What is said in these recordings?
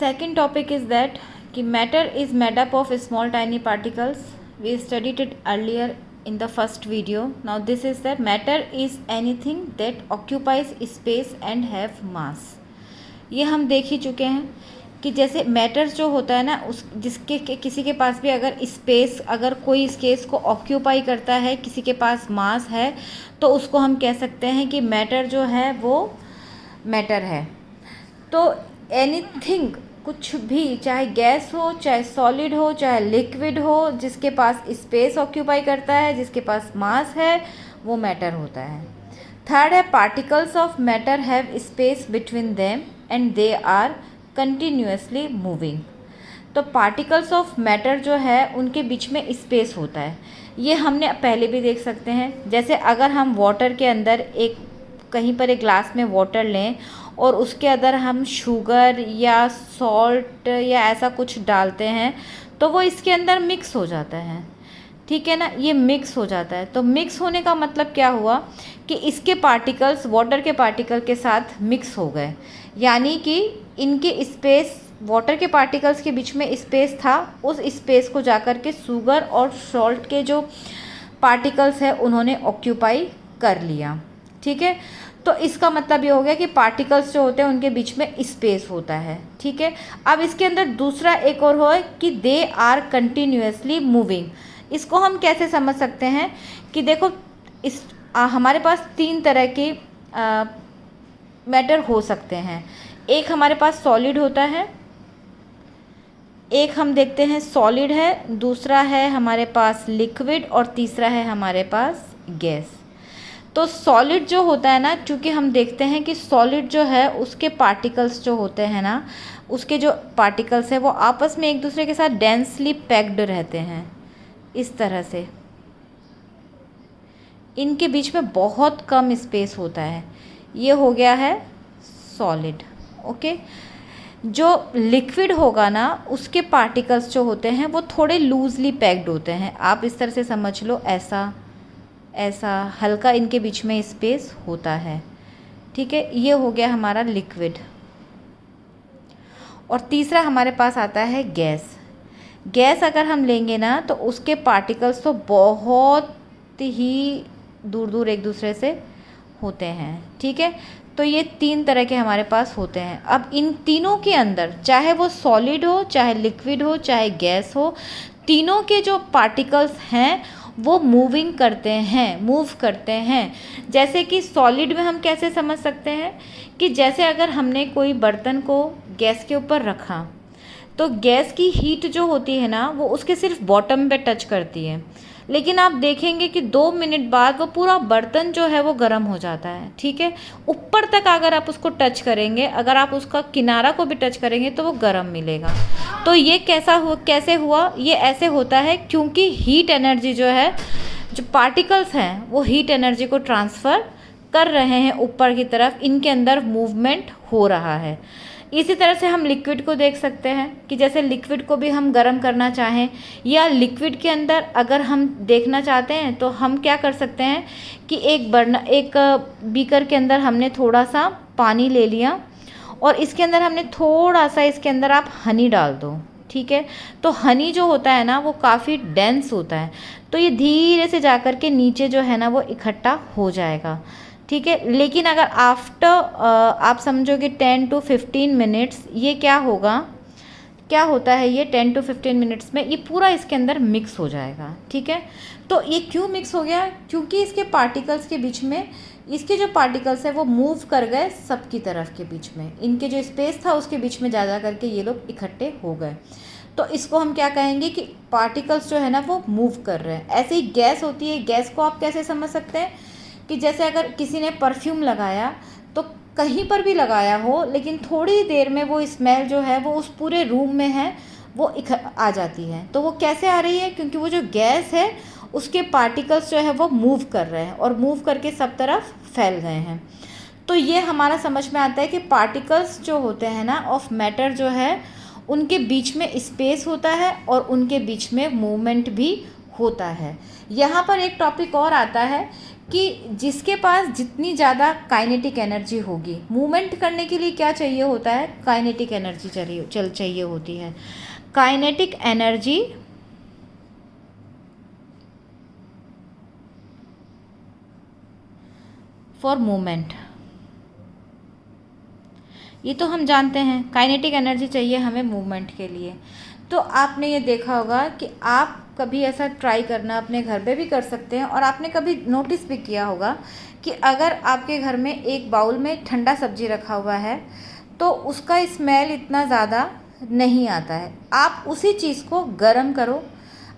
second topic is that कि matter is made up of small tiny particles. We studied it earlier in the first video. Now this is that matter is anything that occupies space and have mass. ये हम देख ही चुके हैं कि जैसे matter जो होता है ना, उस जिसके किसी के पास भी अगर स्पेस, अगर कोई स्पेस को ऑक्यूपाई करता है, किसी के पास मास है, तो उसको हम कह सकते हैं कि मैटर जो है वो मैटर है. तो एनीथिंग, कुछ भी, चाहे गैस हो, चाहे सॉलिड हो, चाहे लिक्विड हो, जिसके पास स्पेस ऑक्यूपाई करता है, जिसके पास मास है, वो मैटर होता है. थर्ड है particles of matter have space between them and they are continuously moving. तो पार्टिकल्स ऑफ मैटर जो है उनके बीच में स्पेस होता है. ये हमने पहले भी देख सकते हैं. जैसे अगर हम वाटर के अंदर कहीं पर एक ग्लास में वाटर लें और उसके अंदर हम शुगर या सॉल्ट या ऐसा कुछ डालते हैं तो वो इसके अंदर मिक्स हो जाता है. ठीक है ना, ये मिक्स हो जाता है. तो मिक्स होने का मतलब क्या हुआ कि इसके पार्टिकल्स वाटर के पार्टिकल के साथ मिक्स हो गए, यानी कि इनके स्पेस, वाटर के पार्टिकल्स के बीच में स्पेस था, उस स्पेस को जाकर के शुगर और सॉल्ट के जो पार्टिकल्स है उन्होंने ऑक्यूपाई कर लिया. ठीक है, तो इसका मतलब ये हो गया कि पार्टिकल्स जो होते हैं उनके बीच में स्पेस होता है. ठीक है, अब इसके अंदर दूसरा एक और हो कि दे आर कंटिन्यूसली मूविंग. इसको हम कैसे समझ सकते हैं कि देखो हमारे पास तीन तरह के मैटर हो सकते हैं. एक हमारे पास सॉलिड होता है, एक हम देखते हैं सॉलिड है, दूसरा है हमारे पास लिक्विड और तीसरा है हमारे पास गैस. तो सॉलिड जो होता है ना, क्योंकि हम देखते हैं कि सॉलिड जो है उसके पार्टिकल्स जो होते हैं ना, उसके जो पार्टिकल्स हैं वो आपस में एक दूसरे के साथ डेंसली पैक्ड रहते हैं. इस तरह से इनके बीच में बहुत कम स्पेस होता है. ये हो गया है सॉलिड. ओके, जो लिक्विड होगा ना उसके पार्टिकल्स जो होते हैं वो थोड़े लूजली पैक्ड होते हैं. आप इस तरह से समझ लो, ऐसा हल्का इनके बीच में स्पेस होता है. ठीक है, ये हो गया हमारा लिक्विड. और तीसरा हमारे पास आता है गैस. गैस अगर हम लेंगे ना तो उसके पार्टिकल्स तो बहुत ही दूर दूर एक दूसरे से होते हैं. ठीक है, तो ये तीन तरह के हमारे पास होते हैं. अब इन तीनों के अंदर, चाहे वो सॉलिड हो, चाहे लिक्विड हो, चाहे गैस हो, तीनों के जो पार्टिकल्स हैं वो मूव करते हैं. जैसे कि सॉलिड में हम कैसे समझ सकते हैं कि जैसे अगर हमने कोई बर्तन को गैस के ऊपर रखा तो गैस की हीट जो होती है ना वो उसके सिर्फ बॉटम पे टच करती है, लेकिन आप देखेंगे कि 2 मिनट बाद वो पूरा बर्तन जो है वो गर्म हो जाता है. ठीक है, ऊपर तक अगर आप उसको टच करेंगे, अगर आप उसका किनारा को भी टच करेंगे तो वो गर्म मिलेगा. तो ये कैसे हुआ? ये ऐसे होता है क्योंकि हीट एनर्जी जो है, जो पार्टिकल्स हैं वो हीट एनर्जी को ट्रांसफ़र कर रहे हैं ऊपर की तरफ, इनके अंदर मूवमेंट हो रहा है. इसी तरह से हम लिक्विड को देख सकते हैं कि जैसे लिक्विड को भी हम गर्म करना चाहें या लिक्विड के अंदर अगर हम देखना चाहते हैं तो हम क्या कर सकते हैं कि एक बीकर के अंदर हमने थोड़ा सा पानी ले लिया और इसके अंदर हमने थोड़ा सा, इसके अंदर आप हनी डाल दो. ठीक है, तो हनी जो होता है ना वो काफ़ी डेंस होता है, तो ये धीरे से जाकर के नीचे जो है ना वो इकट्ठा हो जाएगा. ठीक है, लेकिन अगर आफ्टर आप समझोगे 10 to 15 मिनट्स, ये क्या होता है, ये 10 to 15 मिनट्स में ये पूरा इसके अंदर मिक्स हो जाएगा. ठीक है, तो ये क्यों मिक्स हो गया? क्योंकि इसके पार्टिकल्स के बीच में, इसके जो पार्टिकल्स है वो मूव कर गए सबकी तरफ के बीच में, इनके जो स्पेस था उसके बीच में जा करके ये लोग इकट्ठे हो गए. तो इसको हम क्या कहेंगे कि पार्टिकल्स जो है ना वो मूव कर रहे हैं. ऐसे ही गैस होती है. गैस को आप कैसे समझ सकते हैं कि जैसे अगर किसी ने परफ्यूम लगाया तो कहीं पर भी लगाया हो, लेकिन थोड़ी देर में वो स्मेल जो है वो उस पूरे रूम में है वो आ जाती है. तो वो कैसे आ रही है? क्योंकि वो जो गैस है उसके पार्टिकल्स जो है वो मूव कर रहे हैं और मूव करके सब तरफ फैल गए हैं. तो ये हमारा समझ में आता है कि पार्टिकल्स जो होते हैं ना ऑफ मैटर जो है उनके बीच में स्पेस होता है और उनके बीच में मूवमेंट भी होता है. यहाँ पर एक टॉपिक और आता है कि जिसके पास जितनी ज़्यादा काइनेटिक एनर्जी होगी, मूवमेंट करने के लिए क्या चाहिए होता है, काइनेटिक एनर्जी चाहिए होती है। काइनेटिक एनर्जी फॉर मूवमेंट, ये तो हम जानते हैं, काइनेटिक एनर्जी चाहिए हमें मूवमेंट के लिए। तो आपने ये देखा होगा कि आप कभी ऐसा ट्राई करना, अपने घर पे भी कर सकते हैं, और आपने कभी नोटिस भी किया होगा कि अगर आपके घर में एक बाउल में ठंडा सब्जी रखा हुआ है तो उसका स्मेल इतना ज़्यादा नहीं आता है। आप उसी चीज़ को गरम करो,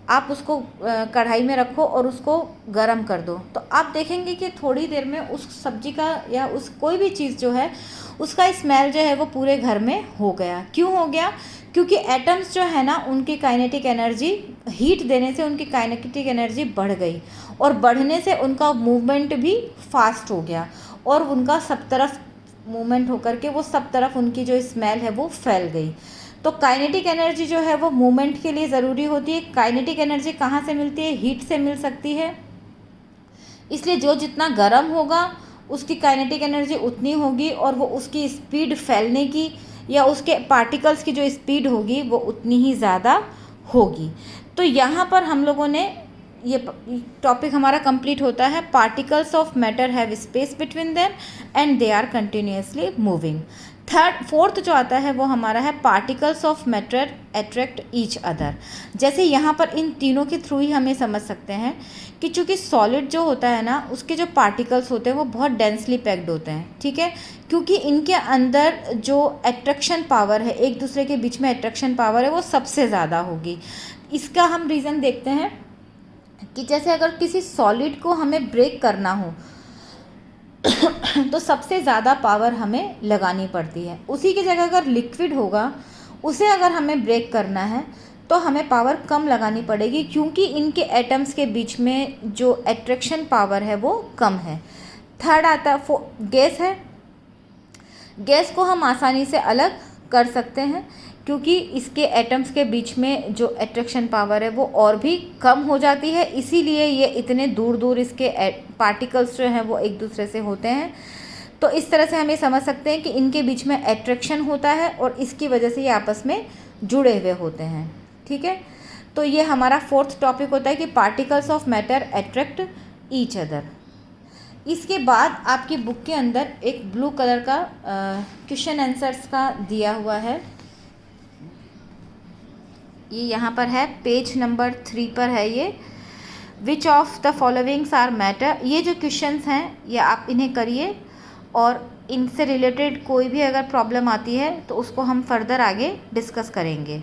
आप उसको कढ़ाई में रखो और उसको गरम कर दो, तो आप देखेंगे कि थोड़ी देर में उस सब्जी का या उस कोई भी चीज़ जो है उसका स्मेल जो है वो पूरे घर में हो गया। क्यों हो गया? क्योंकि एटम्स जो है ना, उनकी काइनेटिक एनर्जी, हीट देने से उनकी काइनेटिक एनर्जी बढ़ गई, और बढ़ने से उनका मूवमेंट भी फास्ट हो गया, और उनका सब तरफ मूवमेंट होकर के वो सब तरफ उनकी जो स्मेल है वो फैल गई। तो काइनेटिक एनर्जी जो है वो मूवमेंट के लिए ज़रूरी होती है। काइनेटिक एनर्जी कहाँ से मिलती है? हीट से मिल सकती है। इसलिए जो जितना गर्म होगा उसकी काइनेटिक एनर्जी उतनी होगी, और वो उसकी स्पीड फैलने की या उसके पार्टिकल्स की जो स्पीड होगी वो उतनी ही ज़्यादा होगी। तो यहाँ पर हम लोगों ने ये टॉपिक हमारा कंप्लीट होता है। Particles of matter have space between them and they are continuously moving. Fourth जो आता है वो हमारा है particles of matter attract each other. जैसे यहाँ पर इन तीनों के थ्रू ही हमें समझ सकते हैं कि चूँकि सॉलिड जो होता है ना, उसके जो पार्टिकल्स होते हैं वो बहुत डेंसली पैक्ड होते हैं, ठीक है, क्योंकि इनके अंदर जो अट्रैक्शन पावर है, एक दूसरे के बीच में अट्रैक्शन पावर है, वो सबसे ज़्यादा होगी। इसका हम रीज़न देखते हैं कि जैसे अगर किसी सॉलिड को हमें ब्रेक करना हो तो सबसे ज़्यादा पावर हमें लगानी पड़ती है। उसी की जगह अगर लिक्विड होगा, उसे अगर हमें ब्रेक करना है तो हमें पावर कम लगानी पड़ेगी, क्योंकि इनके एटम्स के बीच में जो अट्रैक्शन पावर है वो कम है। थर्ड आता है गैस है। गैस को हम आसानी से अलग कर सकते हैं, क्योंकि इसके एटम्स के बीच में जो अट्रैक्शन पावर है वो और भी कम हो जाती है, इसीलिए ये इतने दूर दूर इसके पार्टिकल्स जो हैं वो एक दूसरे से होते हैं। तो इस तरह से हम ये समझ सकते हैं कि इनके बीच में अट्रैक्शन होता है और इसकी वजह से ये आपस में जुड़े हुए होते हैं, ठीक है। तो ये हमारा फोर्थ टॉपिक होता है कि particles of matter attract each other. इसके बाद आपकी बुक के अंदर एक ब्लू कलर का क्वेश्चन आंसर्स का दिया हुआ है, ये यहाँ पर है, पेज नंबर 3 पर है ये। Which of the followings are matter. ये जो क्वेश्चंस हैं ये आप इन्हें करिए, और इनसे रिलेटेड कोई भी अगर प्रॉब्लम आती है तो उसको हम फर्दर आगे डिस्कस करेंगे।